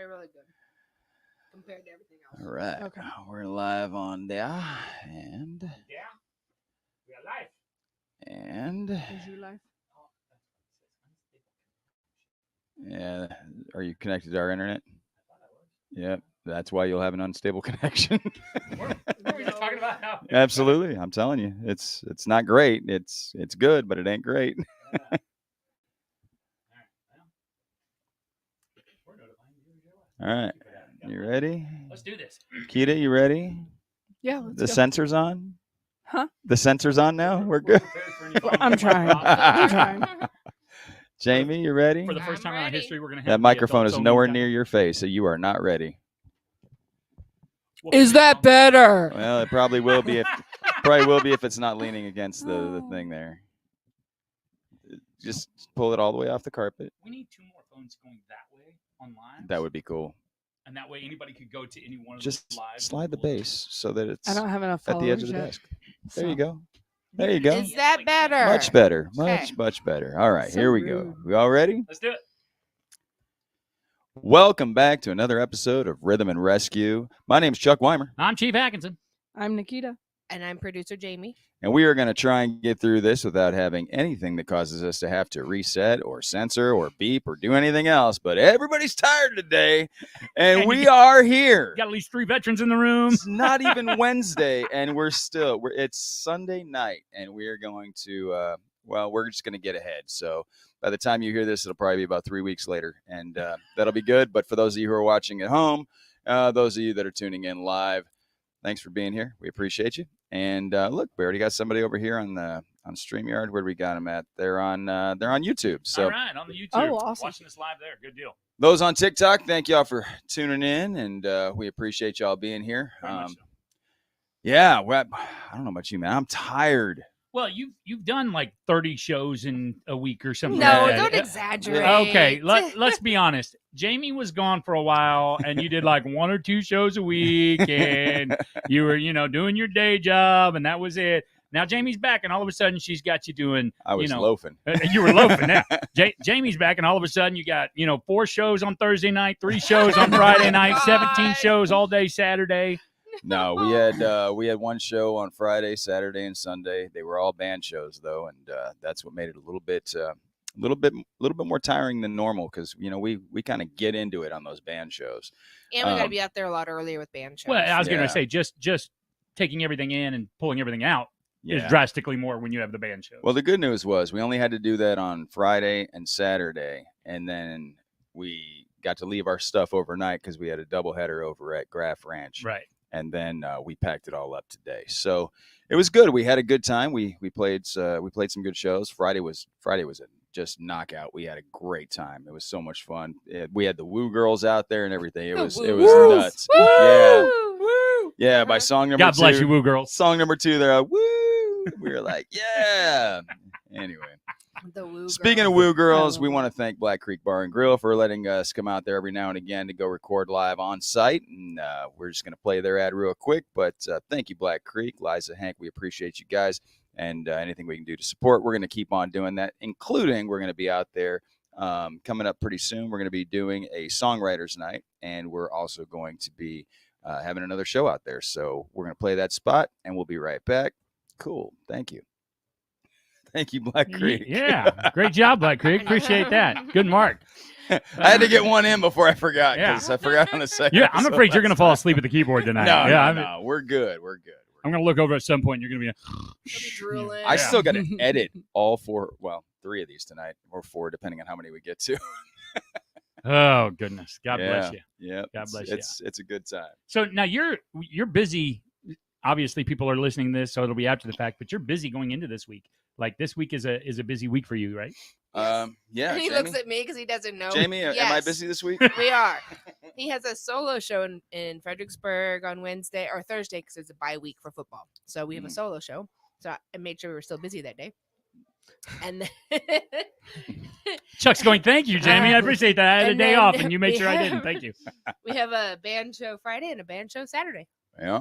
really, really good compared to everything else. All right. Okay. We're live on there. And. Yeah. We are live. And. Is you live? Yeah. Are you connected to our internet? Yep. That's why you'll have an unstable connection. Were we just talking about how? Absolutely. I'm telling you. It's not great. It's good, but it ain't great. All right. You ready? Let's do this. Kita, you ready? Yeah, let's The go. sensor's on? Huh? The sensor's on now? We're good. I'm trying. I'm trying. Jamie, you ready? For the first I'm time in our ready. history, we're going to have That the microphone adults is only nowhere time. near your face, so you are not ready. What Is we that now? better? Well, it probably will be if it's not leaning against the thing there. Just pull it all the way off the carpet. We need 2 more phones going that way online. That would be cool. And that way anybody could go to any one of Just those lives. slide the base so that it's I don't have enough at the edge of followers the yet. desk. There you So- go. There you go. Is that better? Much better. Okay. Much better. All right, So here we rude. go. We all ready? Let's do it. Welcome back to another episode of Rhythm and Rescue. My name's Chuck Weimer, I'm Chief Atkinson. I'm Nikita. And I'm producer Jamie. and we are going to try and get through this without having anything that causes us to have to reset or censor or beep or do anything else. But everybody's tired today, and And we you are here. Got at least 3 veterans in the room. It's not even Wednesday, and it's Sunday night, and we are going to, we're just going to get ahead. So by the time you hear this, it'll probably be about 3 weeks later, and that'll be good. But for those of you who are watching at home, those of you that are tuning in live, thanks for being here. We appreciate you. And look, we already got somebody over here on StreamYard. Where do we got them at? They're on YouTube. So All right, on the YouTube. Oh, awesome. Watching us live there. Good deal. those on TikTok, thank y'all for tuning in, and we appreciate y'all being here. Very much so. Yeah, well, I don't know about you, man. I'm tired. Well, you've done like 30 shows in a week or something. No, like that. don't exaggerate. Okay, let's be honest. Jamie was gone for a while, and you did like 1 or 2 shows a week, and you were, doing your day job, and that was it. Now Jamie's back, and all of a sudden she's got you doing. I was you know, loafing. You were loafing. Now Jamie's back, and all of a sudden you got 4 shows on Thursday night, 3 shows on Friday night, 17 shows all day Saturday. No, we had one show on Friday, Saturday, and Sunday. They were all band shows though, and that's what made it a little bit more tiring than normal because we kind of get into it on those band shows. And we got to be out there a lot earlier with band shows. Well, I was going Yeah. to say just taking everything in and pulling everything out is Yeah. drastically more when you have the band shows. Well, the good news was we only had to do that on Friday and Saturday, and then we got to leave our stuff overnight because we had a doubleheader over at Graff Ranch. right. And then we packed it all up today. So it was good. We had a good time. We played some good shows. Friday was a just knockout. We had a great time. It was so much fun. We had the Woo Girls out there and everything. It was Woo nuts. Woo! Yeah, Woo! yeah. By song number God bless 2, you, Woo Girls. song number 2, they're like, woo. We were like, yeah. Anyway. The Woo Speaking of Girls. Woo Girls, we love want to thank Black Creek Bar and Grill for letting us come out there every now and again to go record live on site. And we're just going to play their ad real quick. But thank you, Black Creek, Liza, Hank. We appreciate you guys. And anything we can do to support, we're going to keep on doing that, including we're going to be out there coming up pretty soon. We're going to be doing a songwriters night, and we're also going to be having another show out there. So we're going to play that spot, and we'll be right back. Cool. Thank you. Thank you, Black Creek. Yeah, great job, Black Creek. Appreciate that. Good mark. I had to get one in before I forgot Yeah. because I forgot on the second. Yeah, I'm episode afraid you're going to last fall time. asleep at the keyboard tonight. No, yeah, no, we're good. We're good. I'm going to look over at some point. And you're going to You'll be drooling. I Yeah. still got to edit all 4, well, 3 of these tonight, or 4, depending on how many we get to. Oh goodness, God Yeah. bless you. Yeah, God bless you. It's a good time. So now you're busy. Obviously, people are listening to this, so it'll be after the fact. But you're busy going into this week. Like this week is a busy week for you, right? Yeah. he Jamie? looks at me because he doesn't know. Jamie, am I Yes, busy this week? We are. He has a solo show in Fredericksburg on Wednesday or Thursday because it's a bye week for football. So we have a solo show. So I made sure we were still busy that day. And then Chuck's going, thank you, Jamie. I appreciate that. I had a And day then off, and you made we sure I have- didn't. Thank you. we have a band show Friday and a band show Saturday. Yeah.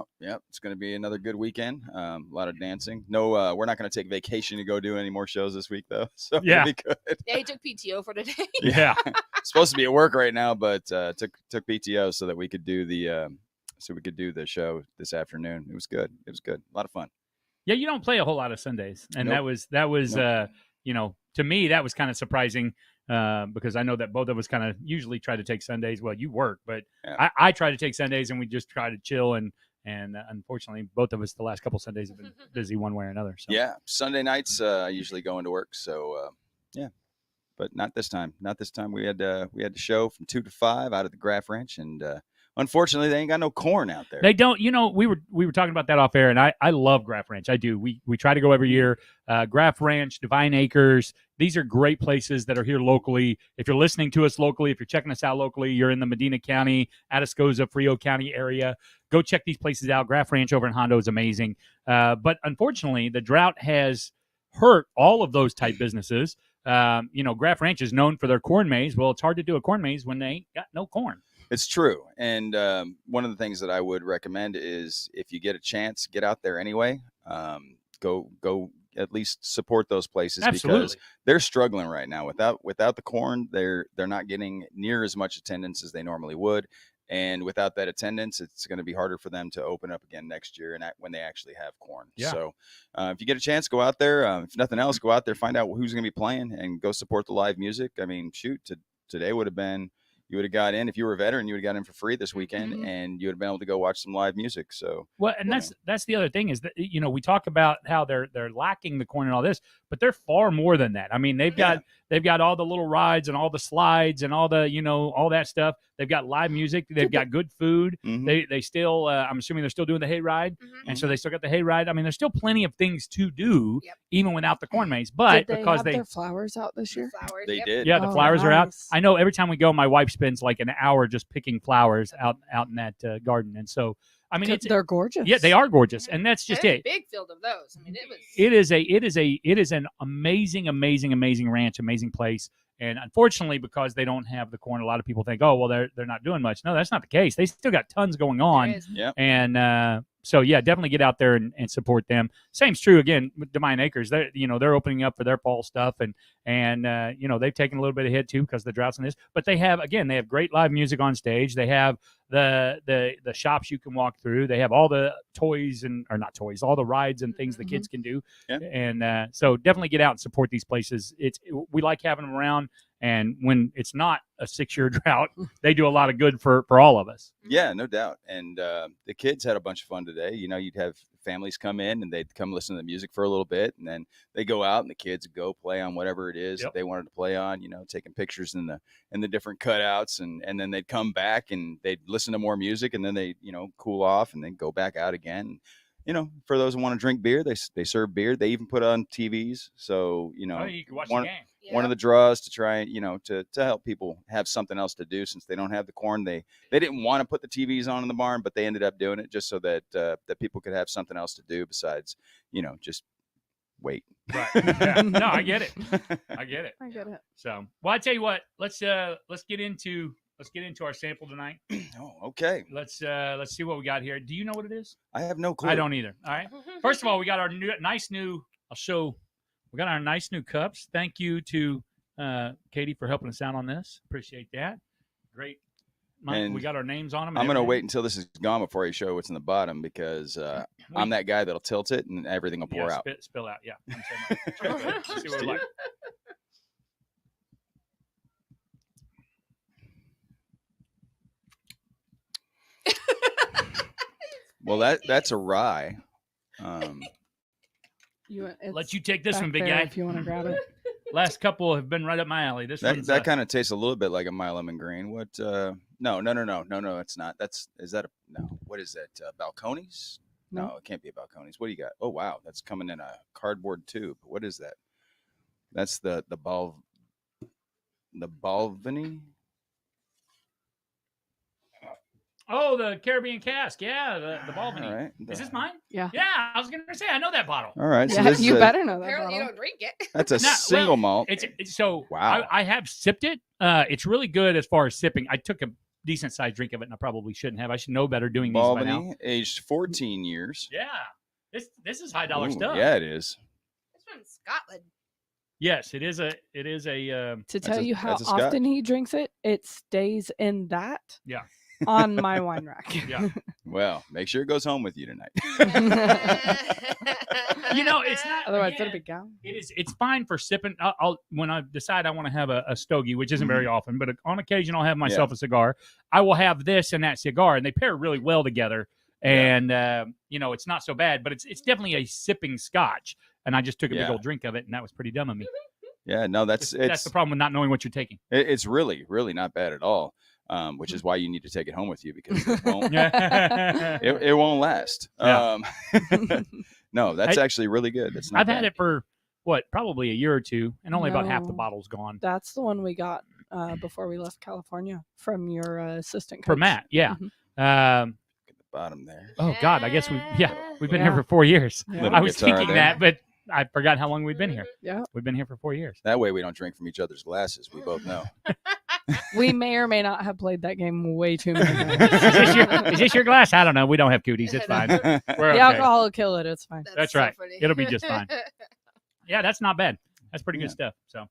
It's going to be another good weekend. A lot of dancing. No, we're not going to take vacation to go do any more shows this week, though. So Yeah. it'll be good. Yeah, he took PTO for today. Yeah. Supposed to be at work right now, but took PTO so that we could do the show this afternoon. It was good. A lot of fun. Yeah, you don't play a whole lot of Sundays, and Nope. that was Nope. to me that was kind of surprising because I know that both of us kind of usually try to take Sundays. Well, you work, but Yeah. I try to take Sundays, and we just try to chill. And unfortunately, both of us the last couple Sundays have been busy one way or another. So. Yeah, Sunday nights I usually go into work, so yeah, but not this time. Not this time. We had the show from 2 to 5 out at the Graff Ranch, and unfortunately, they ain't got no corn out there. They don't. We were talking about that off air, and I love Graff Ranch. I do. We try to go every year. Graff Ranch, Divine Acres. These are great places that are here locally. If you're listening to us locally, if you're checking us out locally, you're in the Medina County, Atascosa, Frio County area, go check these places out. Graff Ranch over in Hondo is amazing. But unfortunately, the drought has hurt all of those type businesses. Graff Ranch is known for their corn maze. Well, it's hard to do a corn maze when they ain't got no corn. It's true. And one of the things that I would recommend is if you get a chance, get out there anyway. Go at least support those places because Absolutely. they're struggling right now. Without the corn, they're not getting near as much attendance as they normally would. And without that attendance, it's going to be harder for them to open up again next year and when they actually have corn. Yeah. So if you get a chance, go out there. If nothing else, go out there, find out who's going to be playing and go support the live music. I mean, shoot, today would have been, you would have got in, if you were a veteran, you would have got in for free this weekend and you would have been able to go watch some live music. So, well, and that's the other thing is that, we talk about how they're lacking the corn and all this, but they're far more than that. I mean, they've got all the little rides and all the slides and all the, all that stuff. They've got live music. They've got good food. Mhm. They still, I'm assuming they're still doing the hayride. Mhm. And so they still got the hayride. I mean, there's still plenty of things to do, Yep. even without the corn maze. But Did they because have their flowers out this year? Flowers, they yep. did. yeah, the Oh, flowers are out. nice. I know every time we go, my wife spends like an hour just picking flowers out in that garden. And so, I mean, They're gorgeous. yeah, they are gorgeous, and that's just There's it. a big field of those. I mean, It is an amazing ranch, amazing place. And unfortunately, because they don't have the corn, a lot of people think, oh, well, they're not doing much. No, that's not the case. They still got tons going there on. is. Yeah. And so, yeah, definitely get out there and support them. Same's true again with Divine Acres. They're opening up for their fall stuff, and they've taken a little bit of hit too because the droughts in this. But they have great live music on stage. They have the shops you can walk through. They have all the toys all the rides and things the kids can do. Yeah. And so definitely get out and support these places. We like having them around. And when it's not a 6-year drought, they do a lot of good for all of us. Yeah, no doubt. And the kids had a bunch of fun today. You'd have families come in and they'd come listen to the music for a little bit, and then they go out and the kids go play on whatever it is that they wanted to play on. Taking pictures in the different cutouts, and then they'd come back and they'd listen to more music, and then they cool off and then go back out again. For those who want to drink beer, they serve beer. They even put on TVs, so You can watch one- the game. one of the draws to try, to help people have something else to do since they don't have the corn. They didn't want to put the TVs on in the barn, but they ended up doing it just so that that people could have something else to do besides, just wait. Right. Yeah. No, I get it. I get it. So, well, I tell you what, let's get into our sample tonight. Oh, okay. Let's see what we got here. Do you know what it is? I have no clue. I don't either. All right. First of all, we got our we got our nice new cups. Thank you to Katie for helping us out on this. Appreciate that. Great. And we got our names on them. I'm going to wait until this is gone before I show what's in the bottom because I'm that guy that'll tilt it and everything will pour out. Spill out. Yeah. See what we like. Well, that's a rye. Let you take this back one, big there guy. if you want to grab it. Last couple have been right up my alley. This one's That kind of tastes a little bit like a My Lemon Green. What? No, it's not. What is that? Balcones? No, it can't be a Balcones. What do you got? Oh wow, that's coming in a cardboard tube. What is that? That's the Balvenie. Oh, the Caribbean cask. Yeah, the Balvenie. All right. Is this mine? Yeah. Yeah, I was going to say, I know that bottle. All right. So Yeah, this you is better know that. Apparently, you bottle. don't drink it. that's a No, single malt. It's so Wow. I have sipped it. It's really good as far as sipping. I took decent sized drink of it, and I probably shouldn't have. I should know better doing these by now. Balvenie, aged 14 years. Yeah, this is high dollar Ooh, stuff. Yeah, it is. It's from Scotland. Yes, it is a. To tell you how that's a Scotch. often he drinks it, it stays in that. Yeah. On my wine rack. Yeah. Well, make sure it goes home with you tonight. You know, it's not. Otherwise, again, it'll be gone. It's fine for sipping. I'll when I decide I want to have a stogie, which isn't very often, but on occasion I'll have myself a cigar. I will have this and that cigar, and they pair really well together. And you know, it's not so bad, but it's definitely a sipping Scotch. And I just took a big old drink of it, and that was pretty dumb of me. Yeah, no, that's the problem with not knowing what you're taking. It's really, really not bad at all. Which is why you need to take it home with you because it won't, it won't last. Yeah. No, that's actually really good. It's not I've had bad. it for probably a year or two, and only about half the No. bottle's gone. That's the one we got before we left California from your assistant coach. For Matt, yeah. At the bottom there. Oh God, I guess we've been Yeah. here for 4 years. Yeah. Little I was guitar thinking there. that, but I forgot how long we've been here. Yeah. We've been here for 4 years. That way we don't drink from each other's glasses. We both know. We may or may not have played that game way too many Is this your glass? I don't know. We don't have cooties. It's fine. We're The okay. alcohol will kill it. It's fine. That's so right. funny. It'll be just fine. Yeah, that's not bad. That's pretty good stuff. So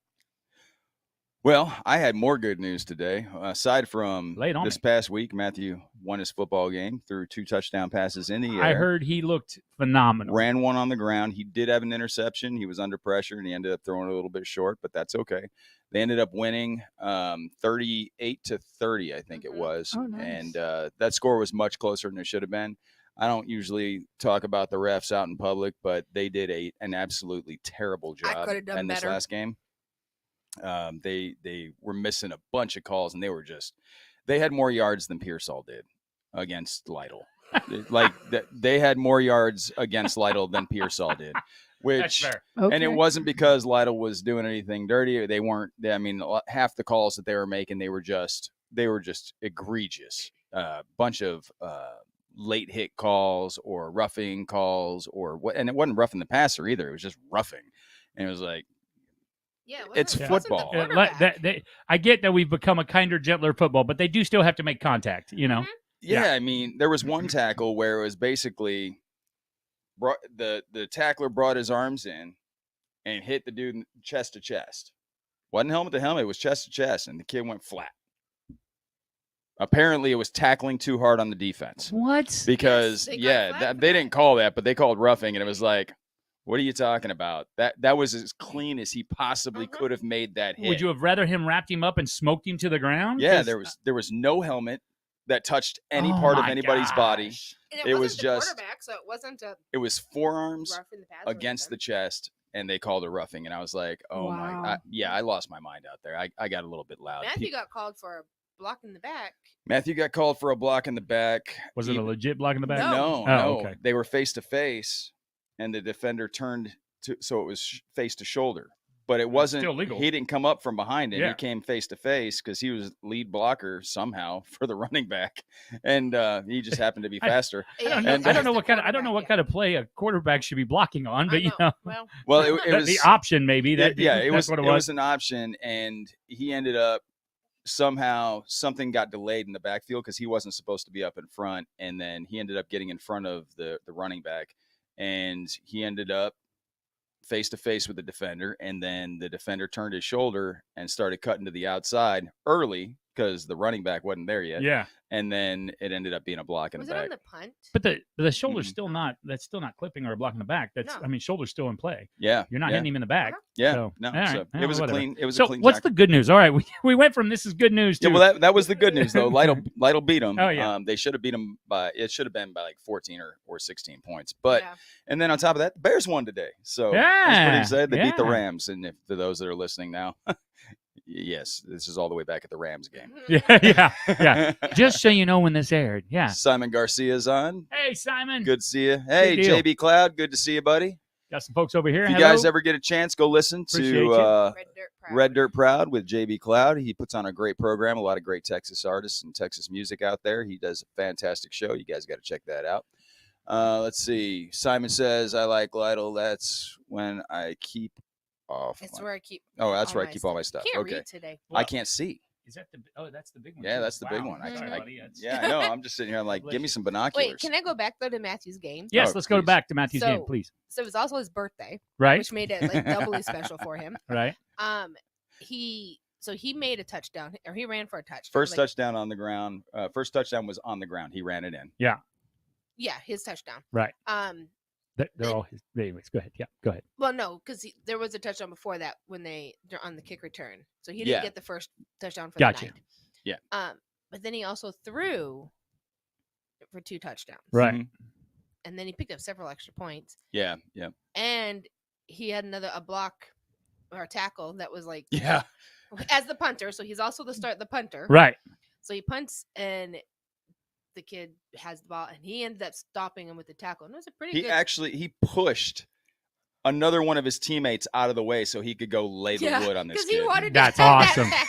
Well, I had more good news today. Aside from Lay it on this me. past week, Matthew won his football game, threw 2 touchdown passes in the air. I heard he looked phenomenal. Ran one on the ground. He did have an interception. He was under pressure, and he ended up throwing it a little bit short, but that's okay. They ended up winning 38-30, I think it was. Oh, nice. And that score was much closer than it should have been. I don't usually talk about the refs out in public, but they did an absolutely terrible I job coulda done in this better. last game. They were missing a bunch of calls, and they had more yards than Pearsall did against Lytle. They had more yards against Lytle than Pearsall did, That's which fair. Okay. and it wasn't because Lytle was doing anything dirty. They weren't. I mean, half the calls that they were making, they were just egregious. Bunch of late hit calls or roughing calls or what, and it wasn't roughing the passer either. It was just roughing, and it was like, Yeah, It's it wasn't the football. quarterback. I get that we've become a kinder, gentler football, but they do still have to make contact. You know. yeah. I mean, there was one tackle where it was basically the tackler brought his arms in and hit the dude chest to chest. Wasn't helmet to helmet, it was chest to chest, and the kid went flat. Apparently, it was tackling too hard on the defense. What? Because Yes, they got flagged for they that. didn't call that, but they called roughing, and it was like, what are you talking about? That was as clean as he possibly Uh-huh. could have made that hit. Would you have rather him wrapped him up and smoked him to the ground? Yeah, 'Cause- there was no helmet that touched any Oh part of my anybody's body. gosh. And It it, was wasn't the just- quarterback, so it wasn't a It was forearms rough in the pass or against the anything. chest, and they called it roughing, and I was like, oh Wow. my, I lost my mind out there. I got a little bit loud. Matthew got called for a block in the back. Matthew got called for a block in the back. Was it a legit block in the back? No. No, okay. They were face to face, and the defender turned so it was face to shoulder. But it wasn't. still legal. He didn't come up from behind him. Yeah. He came face to face because he was lead blocker somehow for the running back, and he just happened to be faster. Yeah, And- I don't know the what kind of play a quarterback should be blocking on, but you know, Well, Well, it was the option maybe. That yeah, it that's was what it it was. was an option, and he ended up somehow something got delayed in the backfield because he wasn't supposed to be up in front, and then he ended up getting in front of the running back, and he ended up face to face with the defender, and then the defender turned his shoulder and started cutting to the outside early because the running back wasn't there yet, Yeah, and then it ended up being a block in was the it back. on the punt? but the shoulder's Mhm. still not. That's still not clipping or blocking the back. That's No. I mean, shoulder's still in play. Yeah, You're not yeah, hitting him in the back. yeah, so, no, all right, so yeah, it was a whatever. clean. It was So a clean. what's tackle. the good news? All right, we went from this is good news to Yeah, well, that was the good news though. Lytle beat them. Oh, yeah. They should have beat them by. It should have been by like 14 or 16 points. But Yeah. and then on top of that, the Bears won today. So I was Yeah, pretty excited. They beat the yeah. Rams. And if to those that are listening now, yes, this is all the way back at the Rams game. yeah. Just so you know when this aired. Yeah. Simon Garcia's on. Hey, Simon. Good to see you. Hey, deal. JB Cloud. Good to see you, buddy. Got some folks over here. If you Hello. guys ever get a chance, go listen Appreciate to you. Red Dirt Proud. Red Dirt Proud with JB Cloud. He puts on a great program, a lot of great Texas artists and Texas music out there. He does a fantastic show. You guys got to check that out. Let's see. Simon says, I like Lytle. That's when I keep off. It's my-" where I keep. Oh, that's all where I my keep all my stuff. Can't Okay. read today. I can't see. Is that the? Oh, that's the big one. Yeah, too. that's the big Wow. one. Sorry, I- buddy. That's- Yeah, I know. I'm just sitting here. I'm like, give me some binoculars. Wait, can I go back though to Matthew's game? Yes, Oh, let's go please. back to Matthew's game, So- please. So it was also his birthday, Right, which made it like doubly special for him. right. He made a touchdown, or he ran for a touchdown. First like, touchdown on the ground. First touchdown was on the ground. He ran it in. Yeah, his touchdown. Right. They're It- all his. Anyways, go ahead. Yeah, go ahead. Well, no, because there was a touchdown before that when they're on the kick return, so he didn't Yeah. get the first touchdown for Gotcha. the night. Yeah. But then he also threw for 2 touchdowns. Right. Mhm. And then he picked up several extra points, Yeah. Yeah. and he had a block or a tackle that was like Yeah. as the punter. So he's also the punter. Right. So he punts, and the kid has the ball, and he ended up stopping him with the tackle. And it was a pretty He good. actually he pushed another one of his teammates out of the way so he could go lay the wood on this because kid. he wanted That's to have awesome. That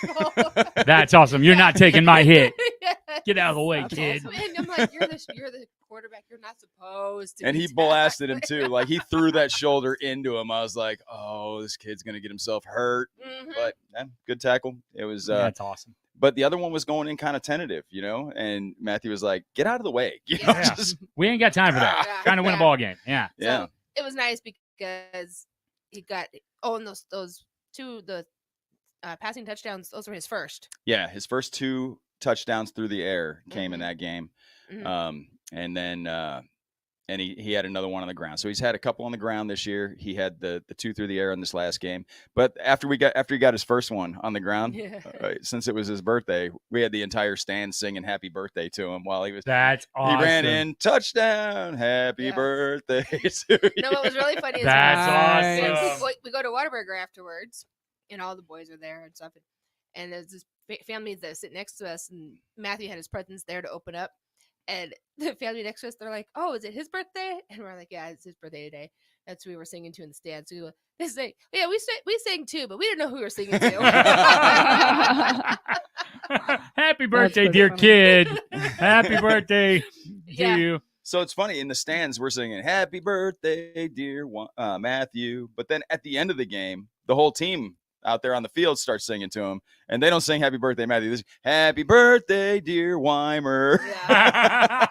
tackle. That's awesome. You're not taking my hit. Yes. Get out of the way, That's kid. awesome. And I'm like, you're the quarterback. You're not supposed to. And be he blasted him tackling. too. Like he threw that shoulder into him. I was like, oh, this kid's gonna get himself hurt. Mhm. But good tackle. It was That's awesome. but the other one was going in kind of tentative, and Matthew was like, get out of the way. Yeah. Just We ain't got time for that. Yeah. Trying to win a Yeah. ball game. Yeah. yeah. It was nice because he got and those 2 passing touchdowns. Those were his first. Yeah. His first 2 touchdowns through the air came in Mhm. that game. Mhm. And then and he had another one on the ground. So he's had a couple on the ground this year. He had the 2 through the air in this last game. But after he got his first one on the ground, Yeah. since it was his birthday, we had the entire stand singing happy birthday to him while he was That's awesome. he ran in, touchdown, happy Yeah. birthday to you. No, what was really funny is That's Nice. awesome. we go to Whataburger afterwards, and all the boys are there and stuff. And there's this family that sit next to us, and Matthew had his presents there to open up. And the family next to us, they're like, "Oh, is it his birthday?" And we're like, "Yeah, it's his birthday today." That's who we were singing to in the stands. They say, "Yeah, we sang too, but we didn't know who we were singing to." Happy birthday, pretty dear funny. kid. Happy birthday to Yeah. you. So it's funny in the stands we're singing "Happy Birthday, dear Matthew," but then at the end of the game, the whole team out there on the field starts singing to him, and they don't sing "Happy Birthday, Matthew." This "Happy Birthday, dear Weimer." Yeah.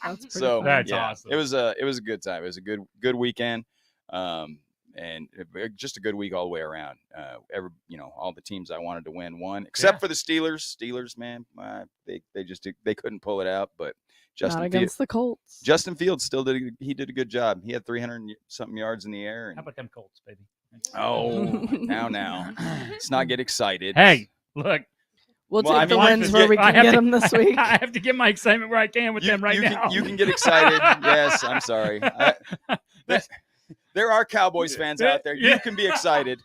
That's pretty So funny. That's yeah, awesome. It was a good time. It was a good weekend, and just a good week all the way around. All the teams I wanted to win won, except Yeah. for the Steelers. Steelers, man, they couldn't pull it out. But Not against the Colts. Justin Fields still did a good job. He had 300 something yards in the air. And, How about them Colts, baby? oh, now, let's not get excited. Hey, look. We'll Well, take I the mean, wins where we I can have get to- them this week. I have to get my excitement where I can with them right now. You can get excited. Yes, I'm sorry. There are Cowboys fans out there. You Yeah. can be excited.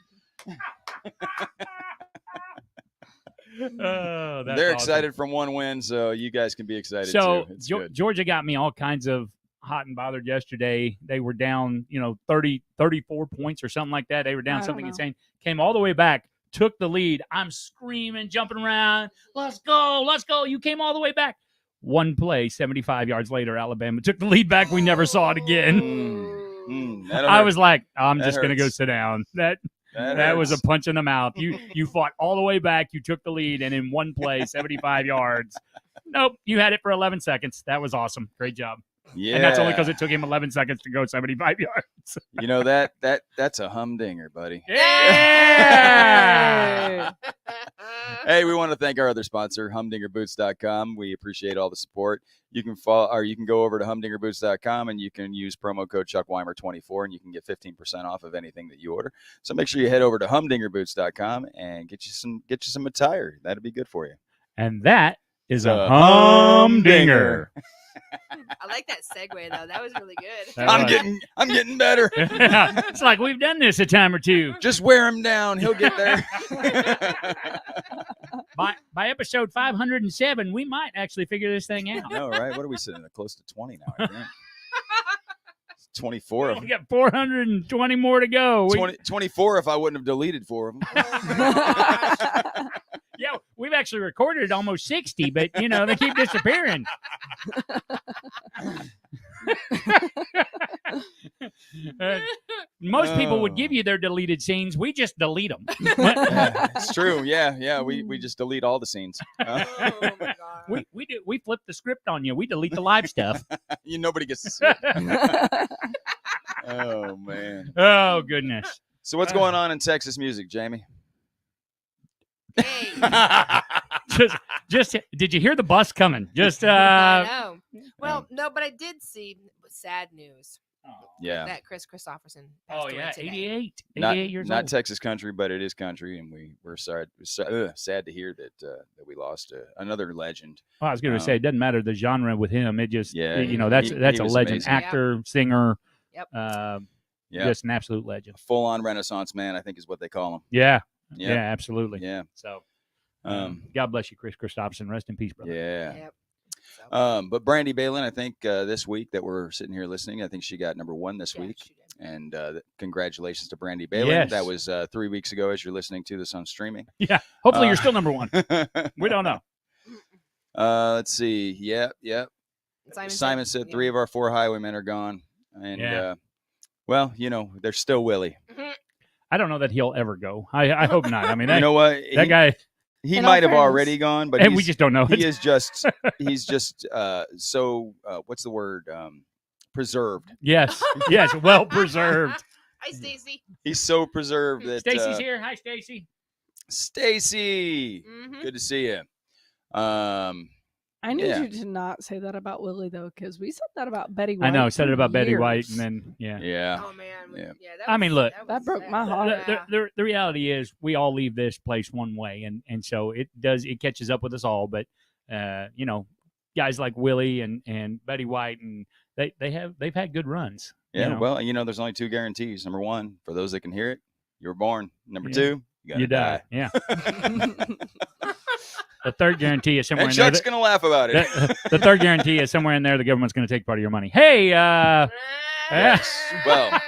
Oh, that's They're awesome. excited from one win, so you guys can be excited So too. It's good. Georgia got me all kinds of hot and bothered yesterday. They were down, 30, 34 points or something like that. They were down I don't something know. insane. Came all the way back, took the lead. I'm screaming, jumping around. Let's go, let's go. You came all the way back. One play, 75 yards later, Alabama took the lead back. We never saw it again. That'll I hurt. was like, I'm That just going to go hurts. sit down. That was a hurts. punch in the mouth. You fought all the way back. You took the lead, and in one play, 75 yards. Nope, you had it for 11 seconds. That was awesome. Great job. Yeah, And that's only because it took him 11 seconds to go 75 yards. that's a humdinger, buddy. Yeah. Hey, we want to thank our other sponsor, humdingerboots.com. We appreciate all the support. You can go over to humdingerboots.com and you can use promo code ChuckWeimer24 and you can get 15% off of anything that you order. So make sure you head over to humdingerboots.com and get you some attire. That'd be good for you. And that is a A humdinger. I like that segue though. That was really good. That I'm was. getting better. It's like we've done this a time or two. Just wear him down. He'll get there. By episode 507, we might actually figure this thing out. No, right? What are we sitting at? Close to 20 now, I think. 24 of We got 420 more to go. 24 if I wouldn't have deleted 4 of them. Yeah, we've actually recorded almost 60, but they keep disappearing. Most people would Oh. give you their deleted scenes. We just delete them. It's true. Yeah. We just delete all the scenes. Oh my god. we flip the script on you. We delete the live stuff. Nobody gets to see it. Oh man. Oh goodness. So what's going on in Texas music, Jamie? Hey. Just did you hear the bus coming? Just I know. Well, no, but I did see sad news Yeah. that Chris Christopherson passed Oh away yeah, today. 88 years Not old. Texas country, but it is country, and we're sad to hear that we lost another legend. Well, I was going to say it doesn't matter the genre with him. It just that's he a was legend, amazing. actor, singer, Yep. Yeah, just an absolute legend. full-on Renaissance man, I think is what they call him. Yeah, Yeah. absolutely. Yeah. So, Um, God bless you, Chris Christopherson. Rest in peace, brother. Yeah. Yep. So, But Brandy Balin, I think this week that we're sitting here listening, I think she got number 1 this yeah, week. she did. And congratulations to Brandy Balin. Yes. That was 3 weeks ago as you're listening to this on streaming. Yeah. Hopefully, Uh, you're still number 1. We don't know. Let's see. Yep. Simon said 3 of our 4 highwaymen are gone. And, Yeah. well, there's still Willie. I don't know that he'll ever go. I hope not. I mean, You know what? that guy, He In all might have fairness- already gone, but and we he's- just don't know. he is just he's just so what's the word preserved. Yes, well preserved. Hi, Stacy. He's so preserved that Stacy's here. Hi, Stacy. Stacy, Mm-hmm. good to see you. I need Yeah. you to not say that about Willie though, because we said that about Betty I White. know. Said it for about Betty White, years. and then Yeah. Oh man. Yeah. That I mean, look, that broke sad. my heart. The reality is we all leave this place one way, and so it catches up with us all. But guys like Willie and Betty White, and they've had good runs. Yeah. you know. Well, there's only 2 guarantees. Number 1, for those that can hear it, you were born. Number Yeah. 2, you gotta you die. Yeah. The third guarantee is somewhere And in there. Chuck's gonna laugh about it. The third guarantee is somewhere in there. The government's going to take part of your money. Hey, Yes. Well,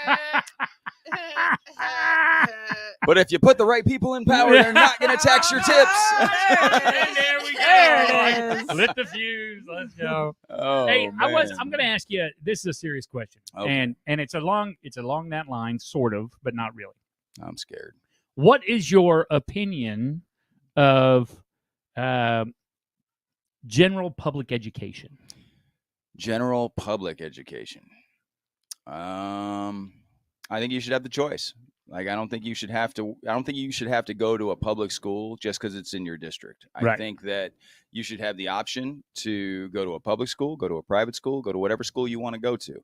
but if you put the right people in power, they're not gonna tax your tips. There we go. There it is. Lit the fuse. Let's go. Oh, Hey, I'm man. going to ask you. This is a serious question, Okay. and it's along that line, sort of, but not really. I'm scared. What is your opinion of general public education? General public education. I think you should have the choice. Like, I don't think you should have to go to a public school just because it's in your district. I Right. think that you should have the option to go to a public school, go to a private school, go to whatever school you want to go to.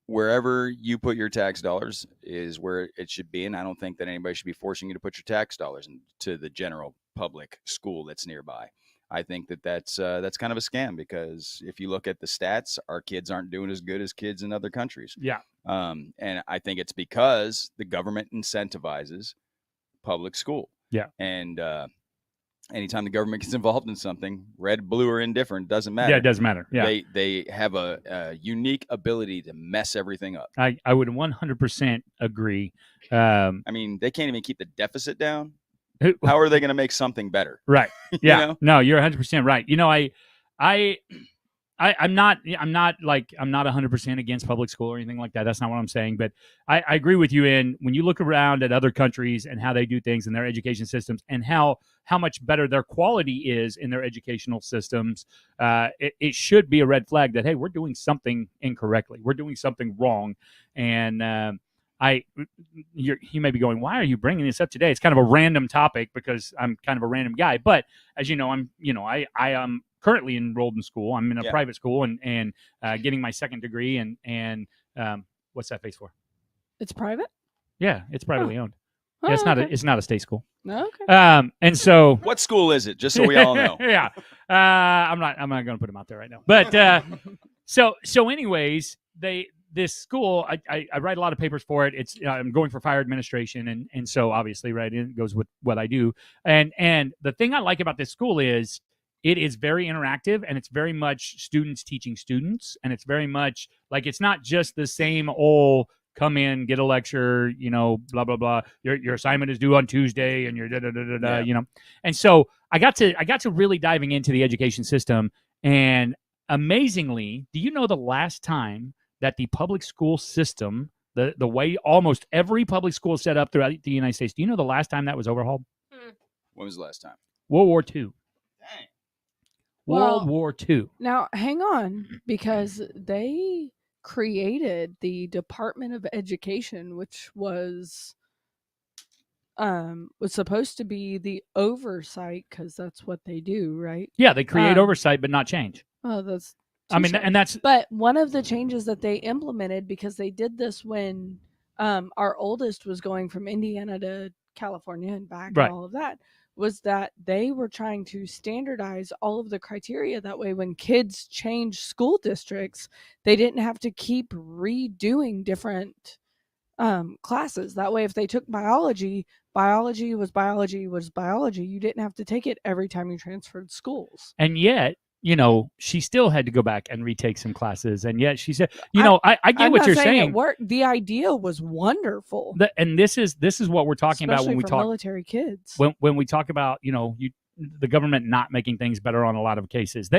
Wherever you put your tax dollars is where it should be, and I don't think that anybody should be forcing you to put your tax dollars into the general public school that's nearby. I think that's kind of a scam, because if you look at the stats, our kids aren't doing as good as kids in other countries. Yeah. And I think it's because the government incentivizes public school. Yeah. And anytime the government gets involved in something, red, blue, or indifferent, doesn't matter. Yeah, it doesn't matter. Yeah, They have a unique ability to mess everything up. I would 100% agree. I mean, they can't even keep the deficit down. How are they going to make something better? Right. You Yeah. know? No, you're 100% right. I'm not 100% against public school or anything like that. That's not what I'm saying. But I agree with you in when you look around at other countries and how they do things in their education systems and how much better their quality is in their educational systems. It should be a red flag that, hey, we're doing something incorrectly. We're doing something wrong. And, you may be going, why are you bringing this up today? It's kind of a random topic because I'm kind of a random guy. But as you know, I am currently enrolled in school. I'm in a private school and getting my second degree. And what's that face for? It's private. Yeah, it's privately owned. Oh, Yeah, okay. it's not a state school. Okay. And so What school is it? Just so we all know. yeah. I'm not going to put them out there right now. But so anyways, this school, I write a lot of papers for it. It's I'm going for fire administration, and so obviously, right, it goes with what I do. And the thing I like about this school is it is very interactive, and it's very much students teaching students, and it's very much like it's not just the same old come in, get a lecture, blah blah blah. Your assignment is due on Tuesday, and you're da da da da da. And so I got to really diving into the education system, and amazingly, do you know the last time that the public school system, the way almost every public school is set up throughout the United States, do you know the last time that was overhauled? When was the last time? World War II. Dang. World Well, War II. Now, hang on, because they created the Department of Education, which was supposed to be the oversight, because that's what they do, right? Yeah, they create Um, oversight but not change. Oh, that's I mean, touche. and that's But one of the changes that they implemented, because they did this when our oldest was going from Indiana to California and back Right. and all of that, was that they were trying to standardize all of the criteria. That way, when kids change school districts, they didn't have to keep redoing different classes. That way, if they took biology, biology was biology was biology. You didn't have to take it every time you transferred schools. and yet, she still had to go back and retake some classes. And yet she said, I get I'm what not you're saying saying. it worked. The idea was wonderful, And this is what we're talking about when especially we for talk military kids. when we talk about the government not making things better on a lot of cases.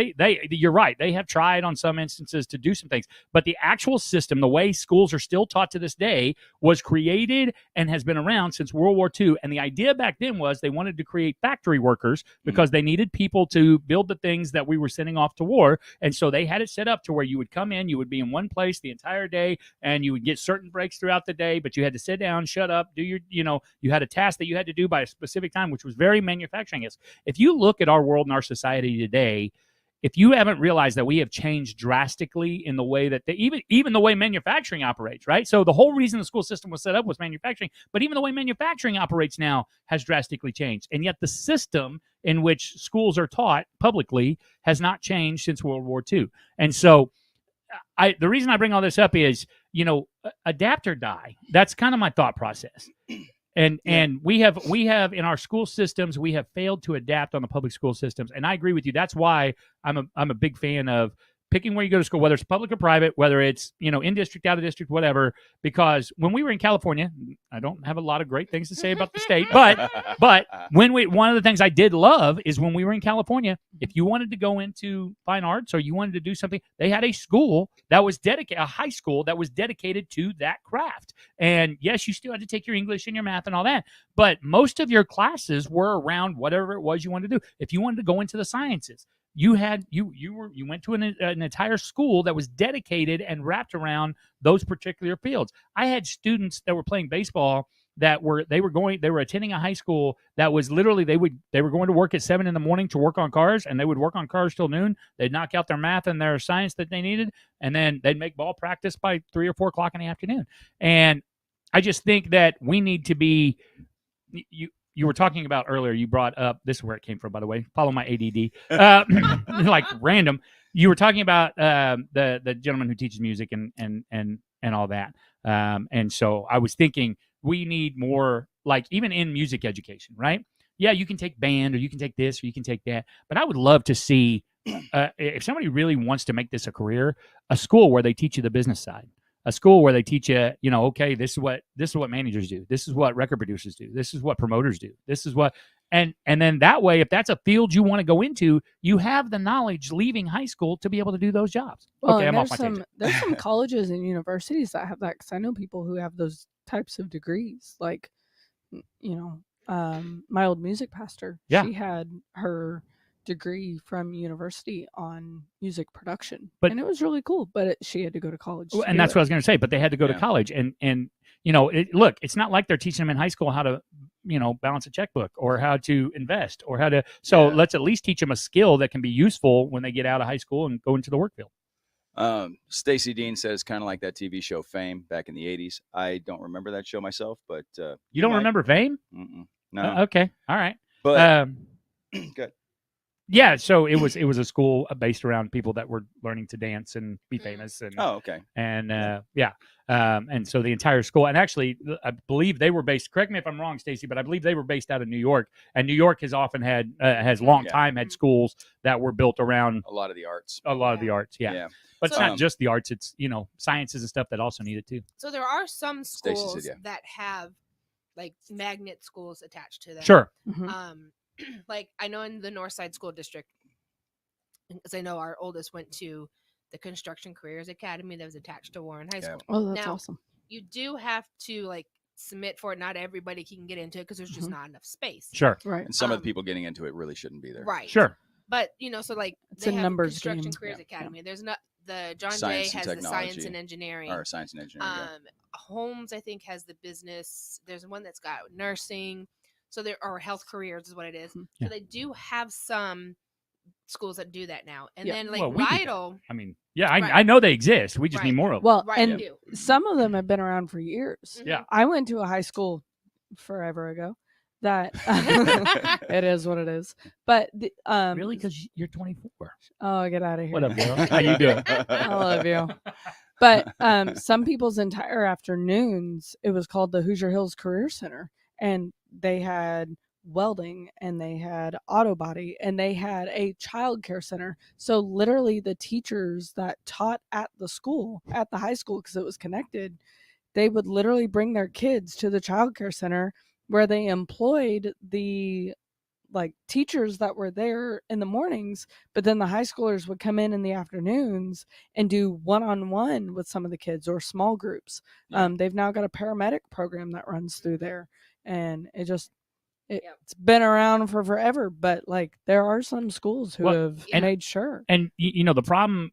You're right. They have tried on some instances to do some things, but the actual system, the way schools are still taught to this day, was created and has been around since World War II. And the idea back then was they wanted to create factory workers because they needed people to build the things that we were sending off to war. And so they had it set up to where you would come in, you would be in one place the entire day, and you would get certain breaks throughout the day, but you had to sit down, shut up, do your, you had a task that you had to do by a specific time, which was very manufacturing-esque. If you look at our world and our society today, if you haven't realized that we have changed drastically in the way that even the way manufacturing operates, right? So the whole reason the school system was set up was manufacturing, but even the way manufacturing operates now has drastically changed. And yet the system in which schools are taught publicly has not changed since World War II. And so the reason I bring all this up is, adapt or die. That's kind of my thought process. And we have in our school systems, we have failed to adapt on the public school systems. And I agree with you. That's why I'm a big fan of picking where you go to school, whether it's public or private, whether it's, in district, out of district, whatever. Because when we were in California, I don't have a lot of great things to say about the state, but one of the things I did love is when we were in California, if you wanted to go into fine arts or you wanted to do something, they had a school that was dedicated, a high school that was dedicated to that craft. And yes, you still had to take your English and your math and all that, but most of your classes were around whatever it was you wanted to do. If you wanted to go into the sciences, you went to an entire school that was dedicated and wrapped around those particular fields. I had students that were playing baseball that were attending a high school that was literally they were going to work at 7 a.m. to work on cars, and they would work on cars till noon. They'd knock out their math and their science that they needed, and then they'd make ball practice by 3 or 4 o'clock in the afternoon. And I just think that we need to be you were talking about earlier, you brought up, this is where it came from, by the way, follow my ADD, like random. You were talking about the gentleman who teaches music and all that. And so I was thinking we need more, like even in music education, right? Yeah, you can take band or you can take this or you can take that. But I would love to see, if somebody really wants to make this a career, a school where they teach you the business side. A school where they teach you, okay, this is what managers do. This is what record producers do. This is what promoters do. This is what, and then that way, if that's a field you want to go into, you have the knowledge leaving high school to be able to do those jobs. Well, Okay, I'm off there's my tangent. there's some colleges and universities that have that, because I know people who have those types of degrees. Like, my old music pastor, Yeah. she had her degree from university on music production, and it was really cool. But she had to go to college, And that's what I was going to say. But they had to go to college, and look, it's not like they're teaching them in high school how to balance a checkbook or how to invest or how to. So let's at least teach them a skill that can be useful when they get out of high school and go into the work field. Stacey Dean says kind of like that TV show Fame back in the 80s. I don't remember that show myself, but you don't remember Fame? No. Okay, all right. But good. Yeah, so it was a school based around people that were learning to dance and be famous. And okay. And and so the entire school, and actually, I believe they were based. Correct me if I'm wrong, Stacey, but I believe they were based out of New York. And New York has often had had schools that were built around a lot of the arts. Yeah. But it's not just the arts; it's sciences and stuff that also need it too. So there are some schools said, yeah. that have like magnet schools attached to them. Sure. Mhm. Like I know in the Northside School District, because I know our oldest went to the Construction Careers Academy that was attached to Warren High Yeah. School. Oh, that's Now, awesome. You do have to like submit for it. Not everybody can get into it because there's just Mhm. not enough space. Sure. Right. And some of Um, the people getting into it really shouldn't be there. Right. Sure. But so like It's they a have numbers Construction game. Careers Yeah. Academy. There's not the John Science Jay and has the Science technology. and Engineering. Or science and engineering. Yeah. Holmes I think has the business. There's one that's got nursing. So there are health careers is what it is. Yeah. So they do have some schools that do that now. And Yeah. then like Well, we do that. Lytle, I mean, yeah, Right. I know they exist. We just Right. need more of them. Well, right? and they do. some of them have been around for years. Mhm. Yeah. I went to a high school forever ago that it is what it is. But Really? Because you're 24. oh, get out of here. What up, girl? How you doing? I love you. But some people's entire afternoons, it was called the Hoosier Hills Career Center, and they had welding and they had auto body and they had a child care center. So literally the teachers that taught at the school, at the high school, because it was connected, they would literally bring their kids to the child care center where they employed the like teachers that were there in the mornings, but then the high schoolers would come in the afternoons and do one-on-one with some of the kids or small groups. Yeah. They've now got a paramedic program that runs through there, and it's Yep. been around for forever, but like there are some schools who Well, have Yeah. made sure. And the problem,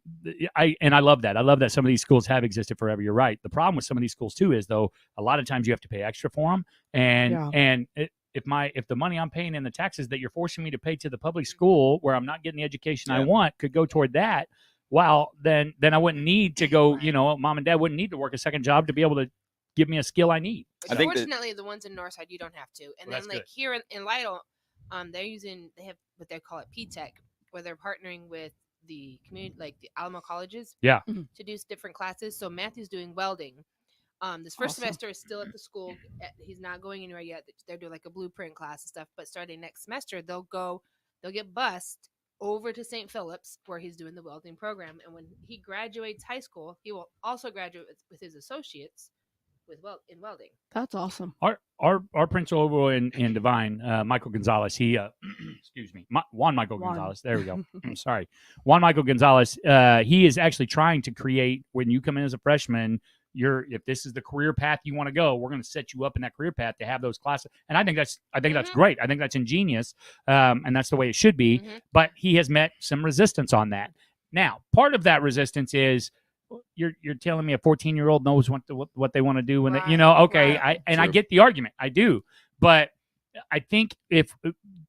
I love that. I love that some of these schools have existed forever. You're right. The problem with some of these schools too is though a lot of times you have to pay extra for them, and if the money I'm paying in the taxes that you're forcing me to pay to the public school where I'm not getting the education I Yeah. want could go toward that. Well, then I wouldn't need to go. Right. Mom and dad wouldn't need to work a second job to be able to give me a skill I need. I think that- Fortunately, the ones in Northside you don't have to. And Well, then that's like good. here in Lytle, they have what they call it P-Tech, where they're partnering with the community, like the Alamo colleges, Yeah. Mhm. to do different classes. So Matthew's doing welding. This first Awesome. semester is still at the school. He's not going anywhere yet. They're doing like a blueprint class and stuff. But starting next semester, they'll get bused over to St. Philip's where he's doing the welding program. And when he graduates high school, he will also graduate with his associates in welding. That's awesome. Our principal over in Divine, Michael Gonzalez, he excuse me, Juan Michael Juan. Gonzalez. There we go. I'm sorry. Juan Michael Gonzalez, he is actually trying to create, when you come in as a freshman, if this is the career path you want to go, we're going to set you up in that career path to have those classes. And I think that's Mhm. great. I think that's ingenious. And that's the way it should be. Mhm. But he has met some resistance on that. Now, part of that resistance is you're telling me a 14-year-old knows what they want to do when they, okay. Right. I True. get the argument. I do. But I think if